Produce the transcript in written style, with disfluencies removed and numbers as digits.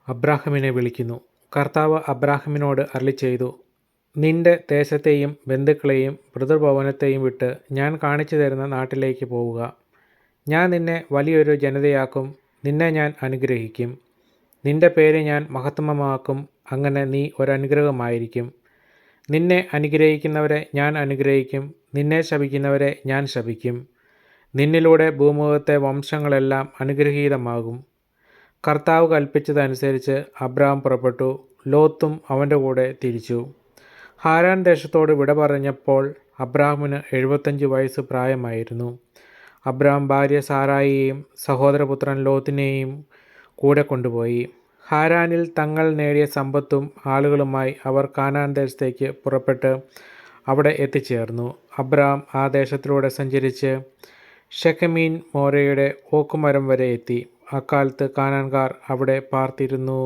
അബ്രാഹാമിനെ വിളിക്കുന്നു. കർത്താവ് അബ്രാഹാമിനോട് അരുളിച്ചെയ്തു, നിന്റെ ദേശത്തെയും ബന്ധുക്കളെയും പിതൃഭവനത്തെയും വിട്ട് ഞാൻ കാണിച്ചു തരുന്ന നാട്ടിലേക്ക് പോവുക. ഞാൻ നിന്നെ വലിയൊരു ജനതയാക്കും, നിന്നെ ഞാൻ അനുഗ്രഹിക്കും, നിന്റെ പേര് ഞാൻ മഹത്വമാക്കും, അങ്ങനെ നീ ഒരനുഗ്രഹമായിരിക്കും. നിന്നെ അനുഗ്രഹിക്കുന്നവരെ ഞാൻ അനുഗ്രഹിക്കും, നിന്നെ ശപിക്കുന്നവരെ ഞാൻ ശപിക്കും. നിന്നിലൂടെ ഭൂമുഖത്തെ വംശങ്ങളെല്ലാം അനുഗ്രഹീതമാകും. കർത്താവ് കൽപ്പിച്ചതനുസരിച്ച് അബ്രാം പുറപ്പെട്ടു. ലോത്തും അവൻ്റെ കൂടെ തിരിച്ചു. ഹാരാൻ ദേശത്തോട് വിട പറഞ്ഞപ്പോൾ അബ്രാമിന് 75 വയസ്സ് പ്രായമായിരുന്നു. അബ്രാം ഭാര്യ സാറായിയെയും സഹോദരപുത്രൻ ലോത്തിനെയും കൂടെ കൊണ്ടുപോയി. ഹാരാനിൽ തങ്ങൾ നേടിയ സമ്പത്തും ആളുകളുമായി അവർ കാനാൻ ദേശത്തേക്ക് പുറപ്പെട്ട് അവിടെ എത്തിച്ചേർന്നു. അബ്രാം ആ ദേശത്തിലൂടെ സഞ്ചരിച്ച് ഷെഖമീൻ മോരയുടെ ഓക്കുമരം വരെ എത്തി. അക്കാലത്ത് കാനാൻകാർ അവിടെ പാർത്തിരുന്നു.